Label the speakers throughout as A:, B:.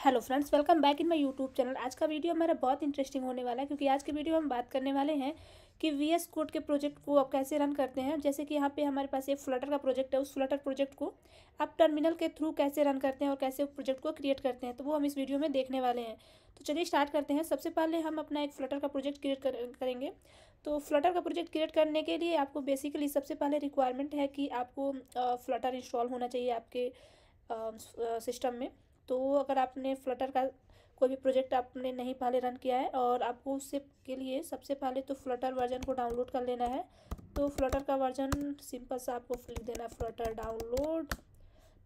A: Hello friends, welcome back in my YouTube channel. आज का video हमारा बहुत इंटरेस्टिंग होने वाला है क्योंकि आज के वीडियो में हम बात करने वाले हैं कि वीएस कोड के प्रोजेक्ट को आप कैसे रन करते हैं। जैसे कि यहाँ पे हमारे पास एक फ्लटर का प्रोजेक्ट है, उस फ्लटर प्रोजेक्ट को आप टर्मिनल के थ्रू कैसे रन करते हैं और कैसे प्रोजेक्ट को क्रिएट करते हैं, तो वो हम इस वीडियो में देखने वाले हैं। तो चलिए स्टार्ट करते हैं। सबसे पहले हम अपना एक फ्लटर का प्रोजेक्ट क्रिएट करेंगे। तो फ्लटर का प्रोजेक्ट क्रिएट करने के लिए आपको बेसिकली सबसे पहले रिक्वायरमेंट है कि आपको फ्लटर इंस्टॉल होना चाहिए आपके सिस्टम में। तो अगर आपने फ्लटर का कोई भी प्रोजेक्ट आपने नहीं पहले रन किया है और आपको उससे के लिए सबसे पहले तो फ्लटर वर्जन को डाउनलोड कर लेना है। तो फ्लटर का वर्जन सिंपल सा आपको लिख देना है फ्लटर डाउनलोड।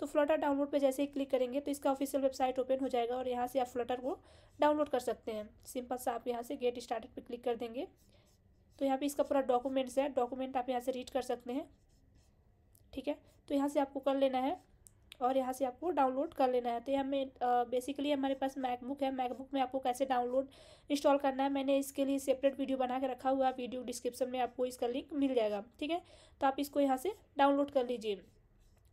A: तो फ्लटर डाउनलोड पे जैसे ही क्लिक करेंगे तो इसका ऑफिशियल वेबसाइट ओपन हो जाएगा और यहाँ से आप फ्लटर को डाउनलोड कर सकते हैं। सिंपल सा आप यहाँ से गेट स्टार्टेड पे क्लिक कर देंगे तो यहाँ पे इसका पूरा डॉक्यूमेंट्स है, डॉक्यूमेंट आप यहाँ से रीड कर सकते हैं। ठीक है, तो यहाँ से आपको कर लेना है और यहाँ से आपको डाउनलोड कर लेना है। तो यहाँ में बेसिकली हमारे पास मैकबुक है, मैकबुक में आपको कैसे डाउनलोड इंस्टॉल करना है मैंने इसके लिए सेपरेट वीडियो बना के रखा हुआ है। वीडियो डिस्क्रिप्शन में आपको इसका लिंक मिल जाएगा। ठीक है, तो आप इसको यहाँ से डाउनलोड कर लीजिए।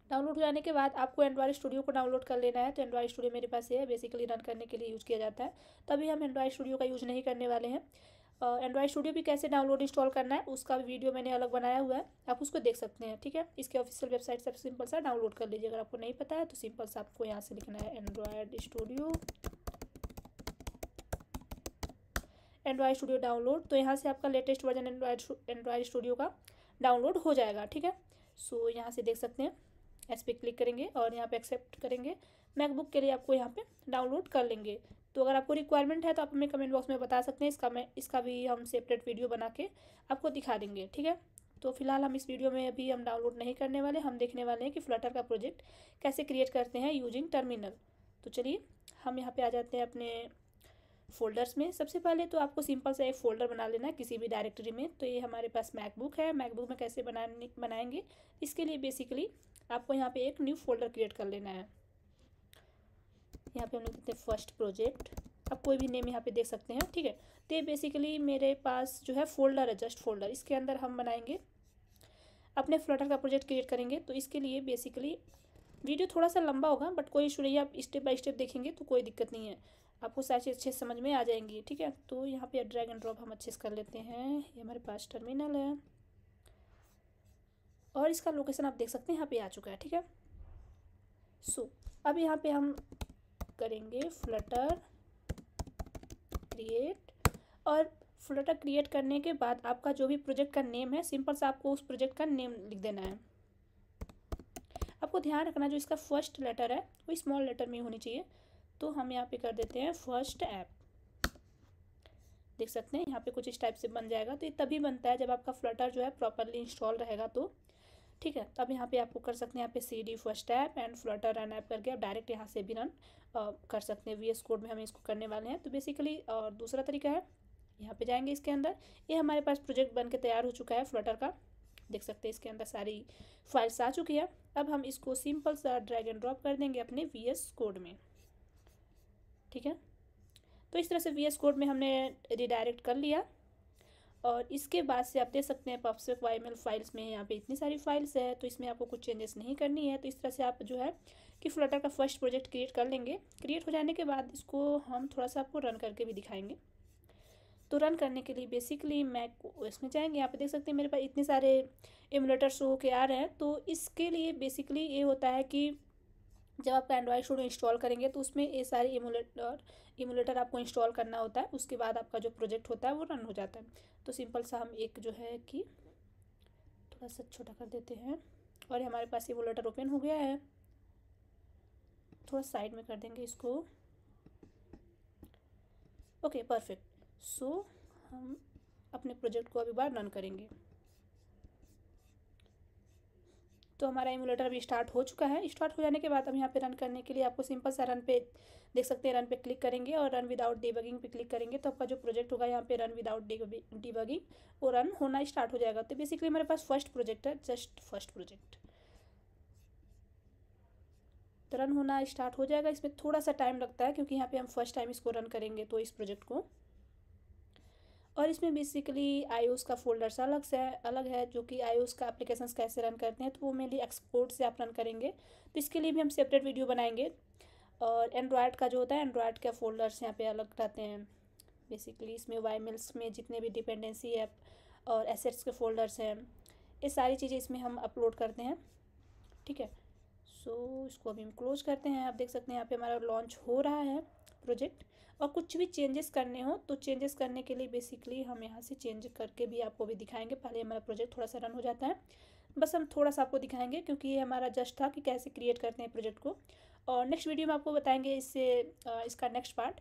A: डाउनलोड हो जाने के बाद आपको एंड्रॉयड स्टूडियो को डाउनलोड कर लेना है। तो एंड्रॉयड स्टूडियो मेरे पास है, बेसिकली रन करने के लिए यूज़ किया जाता है। तभी हम एंड्रॉयड स्टूडियो का यूज़ नहीं करने वाले हैं। एंड्रॉयड स्टूडियो भी कैसे डाउनलोड इंस्टॉल करना है उसका वीडियो मैंने अलग बनाया हुआ है, आप उसको देख सकते हैं। ठीक है, इसके ऑफिशियल वेबसाइट से सिंपल सा डाउनलोड कर लीजिए। अगर आपको नहीं पता है तो सिंपल सा आपको यहाँ से लिखना है एंड्रॉयड स्टूडियो डाउनलोड। तो यहाँ से आपका लेटेस्ट वर्जन एंड्रॉयड स्टूडियो का डाउनलोड हो जाएगा। ठीक है, सो यहाँ से देख सकते हैं, एस पे क्लिक करेंगे और यहाँ पे एक्सेप्ट करेंगे। मैकबुक के लिए आपको यहाँ पे डाउनलोड कर लेंगे। तो अगर आपको रिक्वायरमेंट है तो आप हमें कमेंट बॉक्स में बता सकते हैं, इसका भी हम सेपरेट वीडियो बना के आपको दिखा देंगे। ठीक है, तो फिलहाल हम इस वीडियो में अभी हम डाउनलोड नहीं करने वाले, हम देखने वाले हैं कि फ्लटर का प्रोजेक्ट कैसे क्रिएट करते हैं यूजिंग टर्मिनल। तो चलिए हम यहाँ पे आ जाते हैं अपने फोल्डर्स में। सबसे पहले तो आपको सिंपल सा एक फ़ोल्डर बना लेना है किसी भी डायरेक्टरी में। तो ये हमारे पास मैकबुक है, मैकबुक में कैसे बनाएंगे इसके लिए बेसिकली आपको यहाँ पे एक न्यू फोल्डर क्रिएट कर लेना है। यहाँ पे हम लिख देते हैं फर्स्ट प्रोजेक्ट, आप कोई भी नेम यहाँ पे देख सकते हैं। ठीक है, तो ये बेसिकली मेरे पास जो है फोल्डर है, जस्ट फोल्डर। इसके अंदर हम बनाएंगे अपने फ्लटर का प्रोजेक्ट क्रिएट करेंगे। तो इसके लिए बेसिकली वीडियो थोड़ा सा लंबा होगा बट कोई इशू नहीं है, आप स्टेप बाय स्टेप देखेंगे तो कोई दिक्कत नहीं है, आपको सारी चीज़ अच्छे समझ में आ जाएंगी। ठीक है, तो यहाँ पे ड्रैग एंड ड्रॉप हम अच्छे से कर लेते हैं। ये हमारे पास टर्मिनल है और इसका लोकेशन आप देख सकते हैं यहाँ पे आ चुका है। ठीक है, सो अब यहाँ पे हम करेंगे फ्लटर क्रिएट। और फ्लटर क्रिएट करने के बाद आपका जो भी प्रोजेक्ट का नेम है सिंपल सा आपको उस प्रोजेक्ट का नेम लिख देना है। आपको ध्यान रखना जो इसका फर्स्ट लेटर है वो स्मॉल लेटर में होनी चाहिए। तो हम यहाँ पे कर देते हैं फर्स्ट ऐप। देख सकते हैं यहाँ पे कुछ इस टाइप से बन जाएगा। तो ये तभी बनता है जब आपका फ्लटर जो है प्रॉपरली इंस्टॉल रहेगा तो। ठीक है, तब यहाँ पे आपको कर सकते हैं यहाँ पे CD first app and Flutter run app करके आप डायरेक्ट यहाँ से भी रन कर सकते हैं। VS कोड में हम इसको करने वाले हैं। तो बेसिकली और दूसरा तरीका है, यहाँ पे जाएंगे इसके अंदर, ये हमारे पास प्रोजेक्ट बन के तैयार हो चुका है फ्लटर का। देख सकते हैं इसके अंदर सारी फाइल्स आ चुकी है। अब हम इसको सिंपल सा ड्रैग एंड ड्रॉप कर देंगे अपने VS कोड में। ठीक है, तो इस तरह से VS कोड में हमने रिडायरेक्ट कर लिया और इसके बाद से आप देख सकते हैं पब्सपेक YML फाइल्स में यहाँ पे इतनी सारी फाइल्स है तो इसमें आपको कुछ चेंजेस नहीं करनी है। तो इस तरह से आप जो है कि फ्लटर का फर्स्ट प्रोजेक्ट क्रिएट कर लेंगे। क्रिएट हो जाने के बाद इसको हम थोड़ा सा आपको रन करके भी दिखाएंगे। तो रन करने के लिए बेसिकली मैक इसमें जाएंगे, यहाँ पे देख सकते हैं मेरे पास इतने सारे एमुलेटर शो होके आ रहे हैं। तो इसके लिए बेसिकली ये होता है कि जब आप एंड्रॉयड स्टूडियो इंस्टॉल करेंगे तो उसमें ये सारे इमुलेटर आपको इंस्टॉल करना होता है। उसके बाद आपका जो प्रोजेक्ट होता है वो रन हो जाता है। तो सिंपल सा हम एक जो है कि थोड़ा सा छोटा कर देते हैं और हमारे पास इमुलेटर ओपन हो गया है। थोड़ा साइड में कर देंगे इसको। Okay, perfect. सो हम अपने प्रोजेक्ट को अभी बार रन करेंगे। तो हमारा इमुलेटर अभी स्टार्ट हो चुका है। स्टार्ट हो जाने के बाद हम यहाँ पे रन करने के लिए आपको सिंपल सा रन पे देख सकते हैं, रन पे क्लिक करेंगे और रन विदाउट डिबगिंग पे क्लिक करेंगे तो आपका जो प्रोजेक्ट होगा यहाँ पे रन विदाउट डिबगिंग वो रन होना स्टार्ट हो जाएगा। तो बेसिकली हमारे पास फर्स्ट प्रोजेक्ट है, जस्ट फर्स्ट प्रोजेक्ट। तो रन होना स्टार्ट हो जाएगा। इसमें थोड़ा सा टाइम लगता है क्योंकि यहाँ पे हम फर्स्ट टाइम इसको रन करेंगे तो इस प्रोजेक्ट को। और इसमें बेसिकली iOS का फोल्डर्स अलग है जो कि iOS का एप्लीकेशंस कैसे रन करते हैं तो वो मेनली एक्सपोर्ट से आप रन करेंगे। तो इसके लिए भी हम सेपरेट वीडियो बनाएंगे। और एंड्रॉयड का जो होता है, एंड्रॉयड के फ़ोल्डर्स यहाँ पे अलग रहते हैं। बेसिकली इसमें YAMLs में जितने भी डिपेंडेंसी ऐप और एसेट्स के फ़ोल्डर्स हैं, ये सारी चीज़ें इसमें हम अपलोड करते हैं। ठीक है, सो इसको अभी हम क्लोज करते हैं। आप देख सकते हैं यहाँ पे हमारा लॉन्च हो रहा है प्रोजेक्ट। और कुछ भी चेंजेस करने हो तो चेंजेस करने के लिए बेसिकली हम यहाँ से चेंज करके भी आपको भी दिखाएंगे। पहले हमारा प्रोजेक्ट थोड़ा सा रन हो जाता है, बस हम थोड़ा सा आपको दिखाएंगे क्योंकि ये हमारा जस्ट था कि कैसे क्रिएट करते हैं प्रोजेक्ट को। और नेक्स्ट वीडियो में आपको बताएंगे इससे इसका नेक्स्ट पार्ट।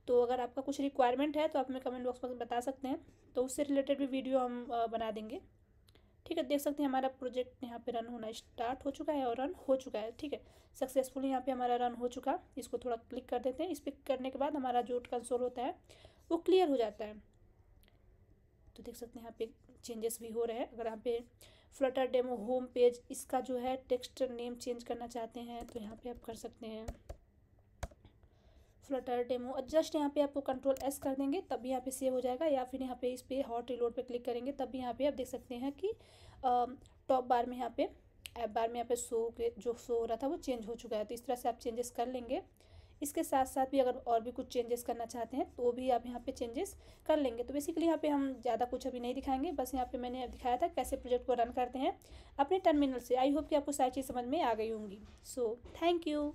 A: तो अगर आपका कुछ रिक्वायरमेंट है तो आप हमें कमेंट बॉक्स में बता सकते हैं, तो उससे रिलेटेड भी वीडियो हम बना देंगे। ठीक है, देख सकते हैं हमारा प्रोजेक्ट यहाँ पे रन होना स्टार्ट हो चुका है और रन हो चुका है। ठीक है, सक्सेसफुली यहाँ पे हमारा रन हो चुका। इसको थोड़ा क्लिक कर देते हैं। इस पर करने के बाद हमारा जो कंसोल होता है वो क्लियर हो जाता है। तो देख सकते हैं यहाँ पे चेंजेस भी हो रहे हैं। अगर यहाँ पे फ्लटर डेमो होम पेज, इसका जो है टेक्स्ट नेम चेंज करना चाहते हैं तो यहाँ पे आप कर सकते हैं फ्लटर डेमो। जस्ट यहाँ पे आपको Ctrl+S कर देंगे तब यहाँ पे सेव हो जाएगा, या फिर यहाँ पे इस पे हॉट रिलोड पे क्लिक करेंगे तब यहाँ पे आप देख सकते हैं कि टॉप बार में यहाँ पे ऐप बार में यहाँ पे जो शो हो रहा था वो चेंज हो चुका है। तो इस तरह से आप चेंजेस कर लेंगे। इसके साथ साथ भी अगर और भी कुछ चेंजेस करना चाहते हैं तो भी आप यहाँ पे चेंजेस कर लेंगे। तो बेसिकली यहाँ पे हम ज़्यादा कुछ अभी नहीं दिखाएंगे, बस यहाँ पे मैंने दिखाया था कैसे प्रोजेक्ट को रन करते हैं अपने टर्मिनल से। आई होप कि आपको सारी चीज़ समझ में आ गई होंगी। So thank you.